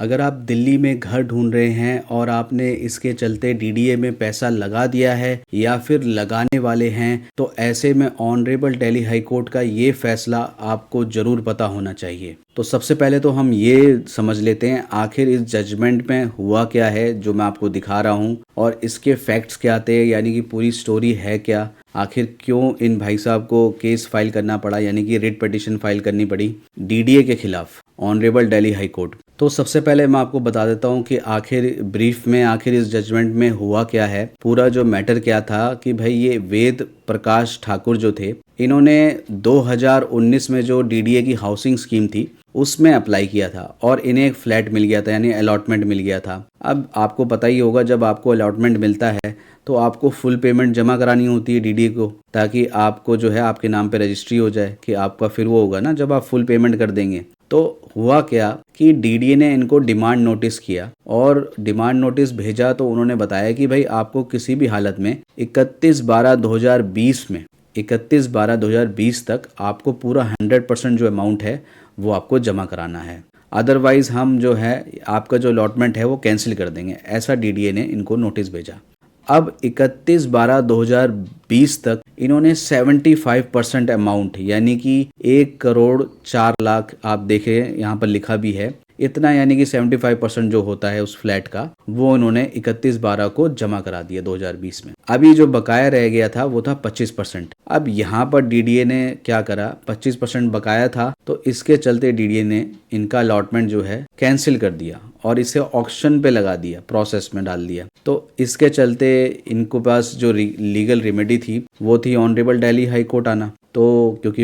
अगर आप दिल्ली में घर ढूंढ रहे हैं और आपने इसके चलते डीडीए में पैसा लगा दिया है या फिर लगाने वाले हैं, तो ऐसे में ऑनरेबल दिल्ली हाई कोर्ट का ये फैसला आपको ज़रूर पता होना चाहिए। तो सबसे पहले तो हम ये समझ लेते हैं आखिर इस जजमेंट में हुआ क्या है जो मैं आपको दिखा रहा हूँ, और इसके फैक्ट्स क्या थे, यानी कि पूरी स्टोरी है क्या, आखिर क्यों इन भाई साहब को केस फाइल करना पड़ा, यानी कि रिट पिटीशन फाइल करनी पड़ी डीडीए के खिलाफ ऑनरेबल दिल्ली हाई कोर्ट। तो सबसे पहले मैं आपको बता देता हूँ कि आखिर ब्रीफ में आखिर इस जजमेंट में हुआ क्या है। पूरा जो मैटर क्या था कि भाई ये वेद प्रकाश ठाकुर जो थे, इन्होंने 2019 में जो डीडीए की हाउसिंग स्कीम थी उसमें अप्लाई किया था और इन्हें एक फ्लैट मिल गया था, यानी अलॉटमेंट मिल गया था। अब आपको पता ही होगा जब आपको अलॉटमेंट मिलता है तो आपको फुल पेमेंट जमा करानी होती है डीडीए को, ताकि आपको जो है आपके नाम पे रजिस्ट्री हो जाए कि आपका फिर वो होगा ना जब आप फुल पेमेंट कर देंगे। तो हुआ क्या कि डीडीए ने इनको डिमांड नोटिस किया और डिमांड नोटिस भेजा तो उन्होंने बताया कि भाई आपको किसी भी हालत में 31/12/2020 तक आपको पूरा 100% जो अमाउंट है वो आपको जमा कराना है, अदरवाइज हम जो है आपका जो अलॉटमेंट है वो कैंसिल कर देंगे। ऐसा डीडीए ने इनको नोटिस भेजा। अब 31/12/2020 तक इन्होंने 75% अमाउंट, यानी कि 1,04,00,000, आप देखें यहाँ पर लिखा भी है इतना, यानी कि 75% जो होता है उस फ्लैट का वो इन्होंने 31/12 को जमा करा दिया 2020 में। अभी जो बकाया रह गया था वो था 25%। अब यहाँ पर डीडीए ने क्या करा, 25% बकाया था तो इसके चलते डीडीए ने इनका अलॉटमेंट जो है कैंसिल कर दिया और इसे ऑक्शन पे लगा दिया, प्रोसेस में डाल दिया। तो इसके चलते इनको पास जो लीगल रेमेडी थी वो थी ऑनरेबल दिल्ली हाई कोर्ट आना, तो क्योंकि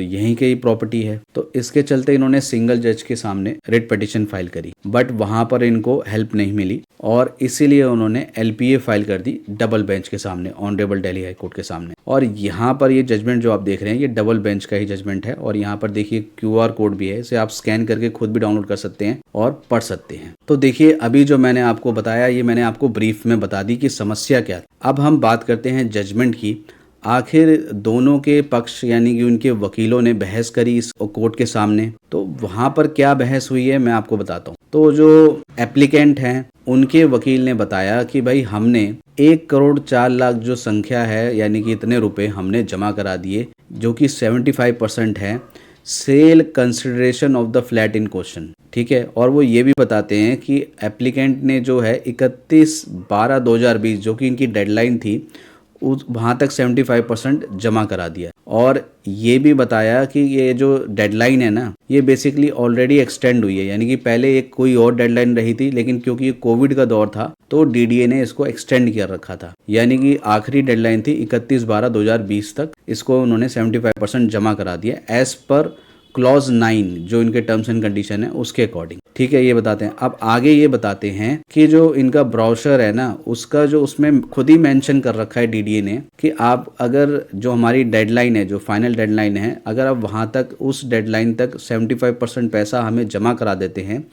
यहीं की ही प्रॉपर्टी है, तो इसके चलते इन्होंने सिंगल जज के सामने रिट पिटीशन फाइल करी, बट वहां पर इनको हेल्प नहीं मिली और इसीलिए उन्होंने एलपीए फाइल कर दी डबल बेंच के सामने, ऑनरेबल दिल्ली हाई कोर्ट के सामने। और यहाँ पर ये जजमेंट जो आप देख रहे हैं ये डबल बेंच का ही जजमेंट है और यहाँ पर देखिए क्यूआर कोड भी है, इसे आप स्कैन करके खुद भी डाउनलोड कर सकते हैं और पढ़ सकते हैं। तो देखिए अभी जो मैंने आपको बताया ये मैंने आपको ब्रीफ में बता दी कि समस्या क्या है। अब हम बात करते हैं जजमेंट की। आखिर दोनों के पक्ष यानी कि उनके वकीलों ने बहस करी इस कोर्ट के सामने, तो वहाँ पर क्या बहस हुई है मैं आपको बताता हूँ। तो जो एप्लीकेंट हैं उनके वकील ने बताया कि भाई हमने 1,04,00,000 जो संख्या है, यानी कि इतने रुपए हमने जमा करा दिए जो कि 75% है sale consideration of the flat in question, ठीक है। और वो ये भी बताते हैं कि एप्लीकेंट ने जो है 31/12/2020 जो कि इनकी डेडलाइन थी उस वहाँ तक 75% जमा करा दिया। और ये भी बताया कि ये जो डेडलाइन है ना ये बेसिकली ऑलरेडी एक्सटेंड हुई है, यानी कि पहले एक कोई और डेडलाइन रही थी लेकिन क्योंकि ये कोविड का दौर था तो डीडीए ने इसको एक्सटेंड कर रखा था, यानी कि आखिरी डेडलाइन थी 31/12/2020 तक, इसको उन्होंने 75% जमा करा दिया एज पर क्लॉज 9 जो इनके टर्म्स एंड कंडीशन है उसके अकॉर्डिंग, ठीक है। ये बताते हैं। अब आगे ये बताते हैं कि जो इनका ब्राउचर है ना उसका जो उसमें खुद ही मेंशन कर रखा है डीडीए ने कि आप अगर जो हमारी डेडलाइन है, जो फाइनल डेडलाइन है, अगर आप वहाँ तक उस डेडलाइन तक 75% पैसा हमें जमा करा देते हैं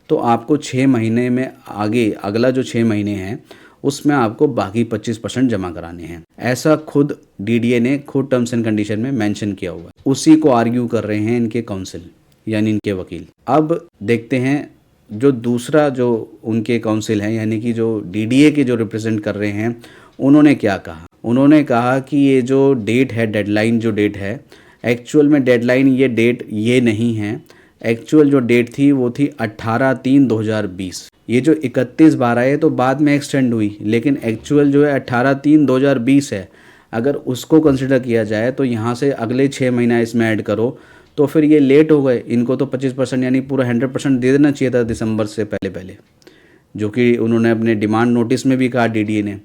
तो आपको 6 महीने में आगे अगला जो 6 महीने हैं उसमें आपको बाकी 25% जमा कराने हैं। ऐसा खुद डीडीए ने खुद टर्म्स एंड कंडीशन में मेंशन किया हुआ है। उसी को आर्ग्यू कर रहे हैं इनके काउंसिल यानी इनके वकील। अब देखते हैं जो दूसरा जो उनके काउंसिल हैं यानी कि जो डीडीए के जो रिप्रेजेंट कर रहे हैं उन्होंने क्या कहा। उन्होंने कहा कि ये जो डेट है, डेडलाइन जो डेट है, एक्चुअल में डेडलाइन ये डेट ये नहीं है। एक्चुअल जो डेट थी वो थी 18/3/2020। ये जो 31/12 है तो बाद में एक्सटेंड हुई, लेकिन एक्चुअल जो है 18/3/2020 है। अगर उसको कंसिडर किया जाए तो यहाँ से अगले 6 महीना इसमें ऐड करो तो फिर ये लेट हो गए। इनको तो 25% यानी पूरा 100% दे देना चाहिए था दिसंबर से पहले पहले, जो कि उन्होंने अपने डिमांड नोटिस में भी कहा डीडीए ने।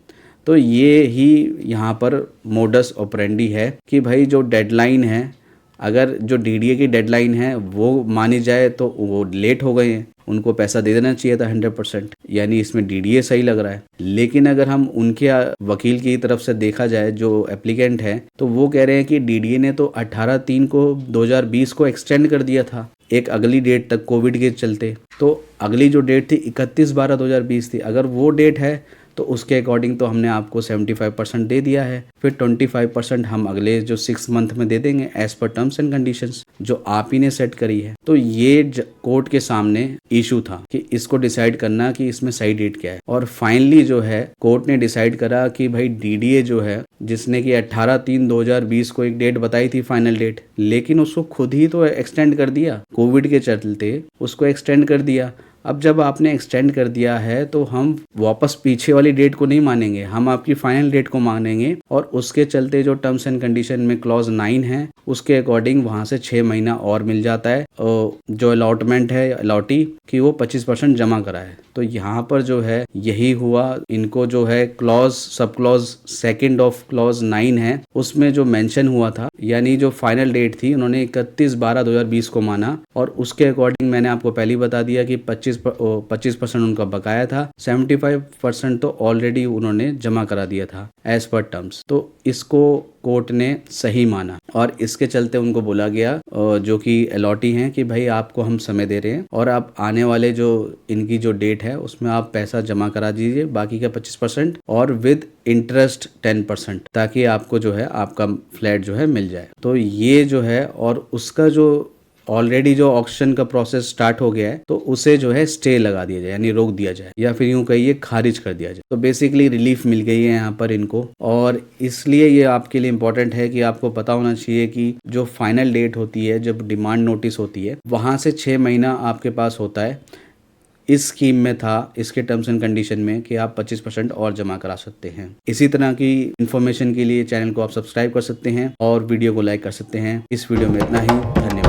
तो ये ही यहाँ पर मोडस ऑपरेंडी है कि भाई जो डेडलाइन है, अगर जो डीडीए की डेडलाइन है वो मानी जाए तो वो लेट हो गए हैं, उनको पैसा दे देना चाहिए था 100%, यानी इसमें डीडीए सही लग रहा है। लेकिन अगर हम उनके वकील की तरफ से देखा जाए जो एप्लीकेंट है तो वो कह रहे हैं कि डीडीए ने तो 18/3/2020 को एक्सटेंड कर दिया था एक अगली डेट तक कोविड के चलते, तो अगली जो डेट थी 31/12/2020 थी। अगर वो डेट है तो उसके अकॉर्डिंग तो हमने आपको 75% दे दिया है, फिर 25% हम अगले जो 6 मंथ में दे देंगे as per terms and conditions जो आप ही ने सेट करी है। तो ये कोर्ट के सामने इशू था कि इसको डिसाइड करना कि इसमें सही डेट क्या है, और फाइनली जो है कोर्ट ने डिसाइड करा कि भाई डीडीए जो है, जिसने कि 18/3/2020 को एक डेट बताई थी फाइनल डेट, लेकिन उसको खुद ही तो एक्सटेंड कर दिया, कोविड के चलते उसको एक्सटेंड कर दिया। अब जब आपने एक्सटेंड कर दिया है तो हम वापस पीछे वाली डेट को नहीं मानेंगे, हम आपकी फाइनल डेट को मानेंगे, और उसके चलते जो टर्म्स एंड कंडीशन में क्लॉज 9 है उसके अकॉर्डिंग वहां से 6 महीना और मिल जाता है, जो अलॉटमेंट है अलॉटी कि वो 25% जमा कराए। तो यहाँ पर जो है यही हुआ, इनको जो है clause sub clause second of clause 9 है उसमें जो मेंशन हुआ था, यानी जो फाइनल डेट थी उन्होंने 31/12/2020 को माना, और उसके अकॉर्डिंग मैंने आपको पहले ही बता दिया कि 25% उनका बकाया था, 75% तो ऑलरेडी उन्होंने जमा करा दिया था एज पर टर्म्स। तो इसको कोर्ट ने सही माना और इसके चलते उनको बोला गया जो कि अलॉटी हैं कि भाई आपको हम समय दे रहे हैं और आप आने वाले जो इनकी जो डेट है उसमें आप पैसा जमा करा दीजिए, बाकी का 25% और विद इंटरेस्ट 10%, ताकि आपको जो है आपका फ्लैट जो है मिल जाए। तो ये जो है, और उसका जो ऑलरेडी जो ऑक्शन का प्रोसेस स्टार्ट हो गया है तो उसे जो है स्टे लगा दिया जाए, यानी रोक दिया जाए, या फिर यूं कहिए खारिज कर दिया जाए। तो बेसिकली रिलीफ मिल गई है यहाँ पर इनको, और इसलिए ये आपके लिए इम्पोर्टेंट है कि आपको पता होना चाहिए कि जो फाइनल डेट होती है, जब डिमांड नोटिस होती है, वहाँ से 6 महीना आपके पास होता है। इस स्कीम में था, इसके टर्म्स एंड कंडीशन में, कि आप 25% और जमा करा सकते हैं। इसी तरह की इन्फॉर्मेशन के लिए चैनल को आप सब्सक्राइब कर सकते हैं और वीडियो को लाइक कर सकते हैं। इस वीडियो में इतना ही, धन्यवाद।